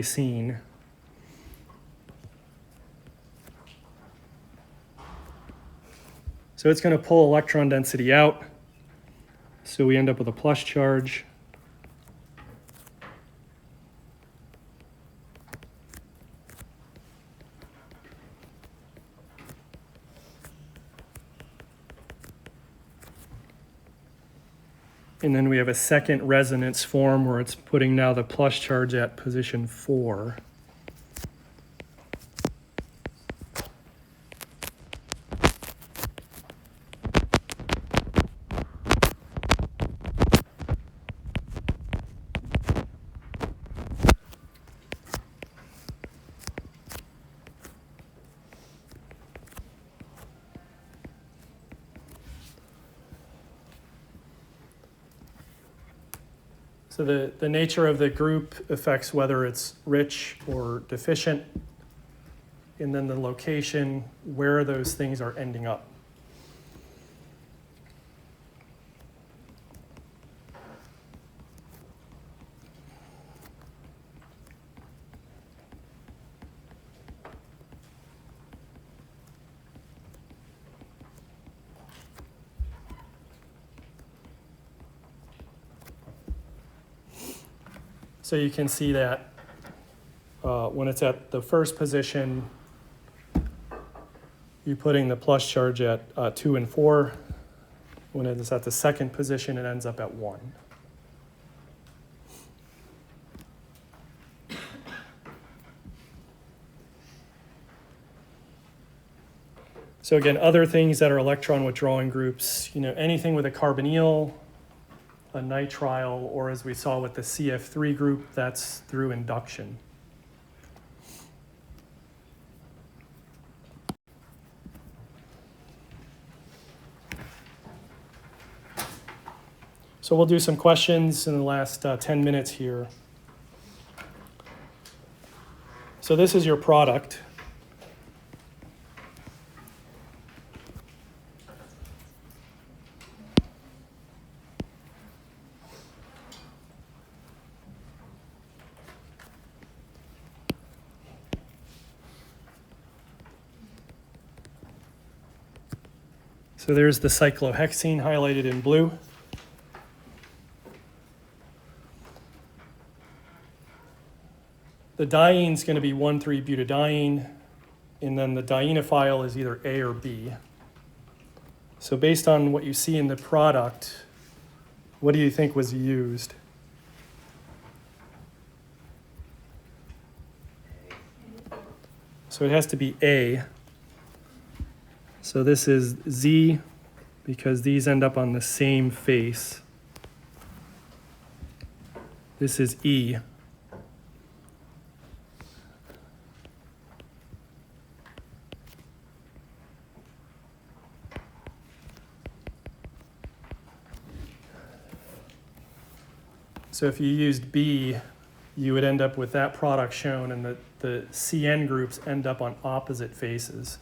seen. So it's going to pull electron density out. So we end up with a plus charge. And then we have a second resonance form where it's putting now the plus charge at position 4. So the nature of the group affects whether it's rich or deficient, and then the location where those things are ending up. So you can see that when it's at the first position, you're putting the plus charge at 2 and 4. When it's at the second position, it ends up at 1. So again, other things that are electron withdrawing groups, anything with a carbonyl, a nitrile, or as we saw with the CF3 group, that's through induction. So we'll do some questions in the last 10 minutes here. So this is your product. So there's the cyclohexene highlighted in blue. The diene is going to be 1,3-butadiene, and then the dienophile is either A or B. So based on what you see in the product, what do you think was used? So it has to be A. So this is Z because these end up on the same face. This is E. So if you used B, you would end up with that product shown, and the CN groups end up on opposite faces.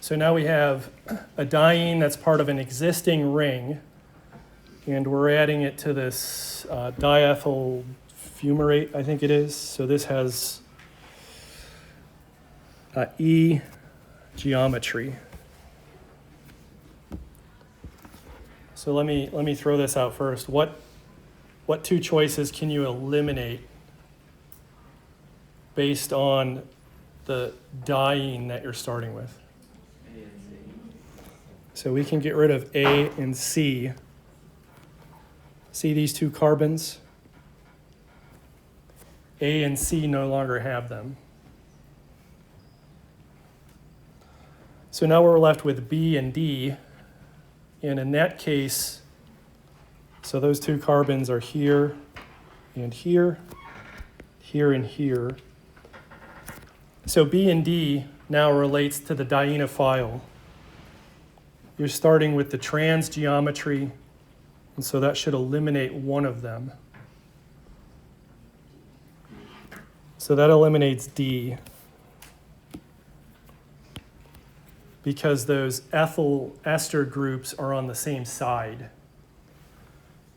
So now we have a diene that's part of an existing ring, and we're adding it to this diethyl fumarate, I think it is. So this has E geometry. So let me throw this out first. What two choices can you eliminate based on the diene that you're starting with? A and C. So we can get rid of A and C. See these two carbons? A and C no longer have them. So now we're left with B and D. And in that case, so those two carbons are here and here, here and here. So B and D now relates to the dienophile. You're starting with the trans geometry, and so that should eliminate one of them. So that eliminates D, because those ethyl ester groups are on the same side.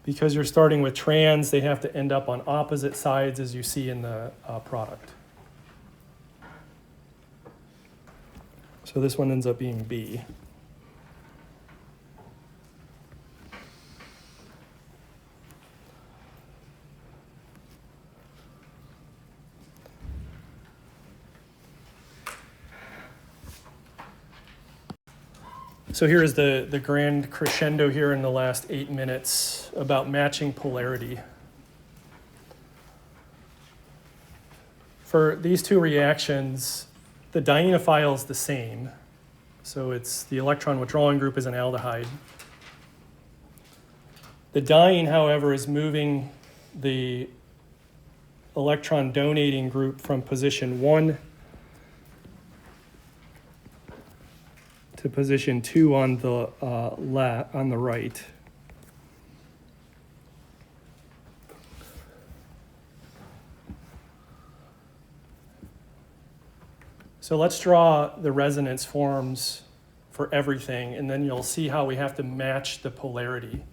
Because you're starting with trans, they have to end up on opposite sides, as you see in the product. So this one ends up being B. So here's the grand crescendo here in the last 8 minutes about matching polarity. For these two reactions, the dienophile is the same. So it's the electron withdrawing group is an aldehyde. The diene, however, is moving the electron donating group from position 1 to position 2 on the on the right. So let's draw the resonance forms for everything, and then you'll see how we have to match the polarity.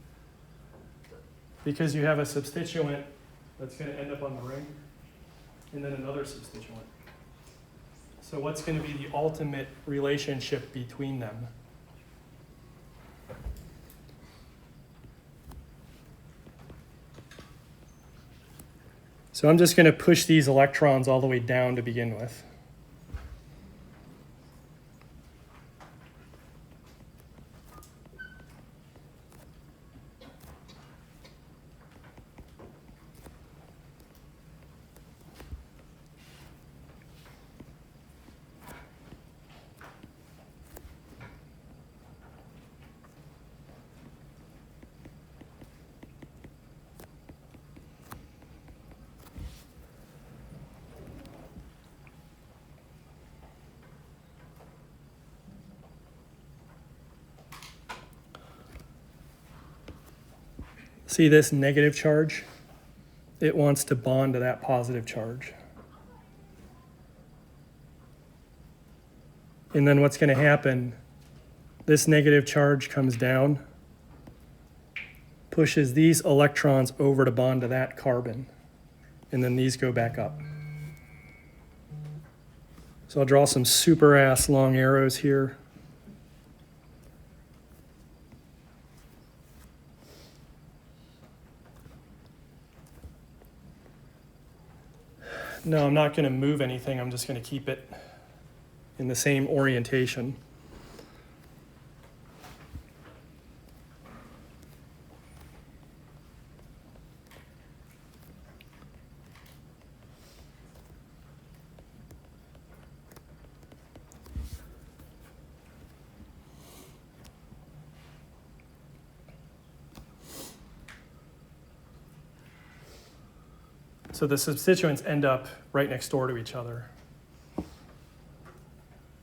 Because you have a substituent that's going to end up on the ring, and then another substituent. So what's going to be the ultimate relationship between them? So I'm just going to push these electrons all the way down to begin with. See this negative charge? It wants to bond to that positive charge. And then what's going to happen, this negative charge comes down, pushes these electrons over to bond to that carbon, and then these go back up. So I'll draw some super ass long arrows here. No, I'm not going to move anything. I'm just going to keep it in the same orientation. So the substituents end up right next door to each other.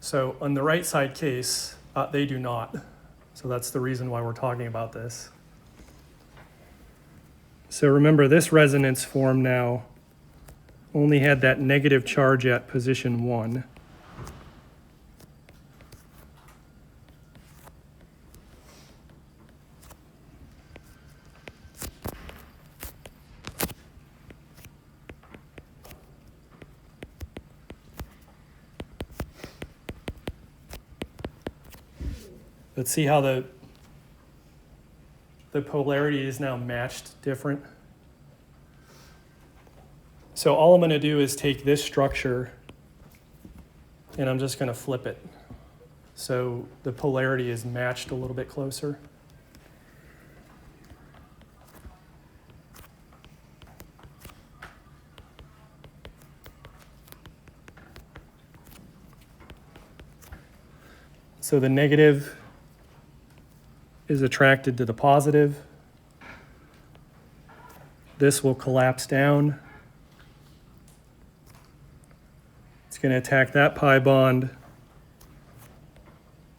So on the right side case, they do not. So that's the reason why we're talking about this. So remember, this resonance form now only had that negative charge at position 1. Let's see how the polarity is now matched different. So all I'm going to do is take this structure and I'm just going to flip it. So the polarity is matched a little bit closer. So the negative is attracted to the positive. This will collapse down. It's going to attack that pi bond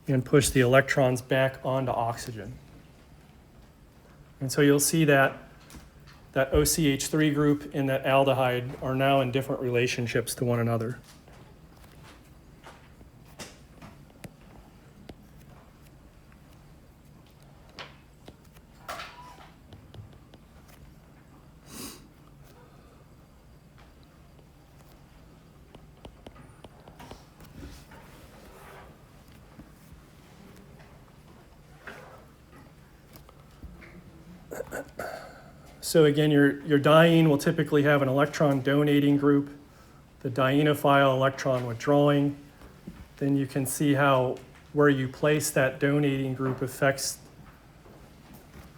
and push the electrons back onto oxygen. And so you'll see that that OCH3 group and that aldehyde are now in different relationships to one another. So again, your diene will typically have an electron donating group, the dienophile electron withdrawing. Then you can see how where you place that donating group affects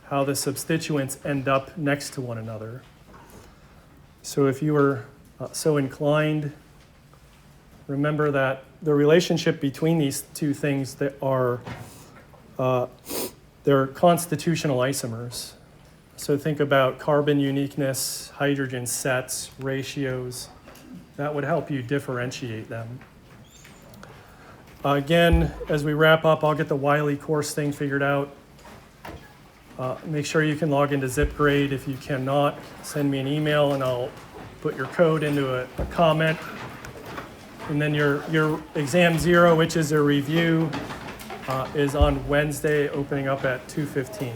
how the substituents end up next to one another. So if you were so inclined, remember that the relationship between these two things that are they're constitutional isomers. So think about carbon uniqueness, hydrogen sets, ratios. That would help you differentiate them. Again, as we wrap up, I'll get the Wiley course thing figured out. Make sure you can log into ZipGrade. If you cannot, send me an email and I'll put your code into a comment. And then your exam 0, which is a review, is on Wednesday, opening up at 2:15.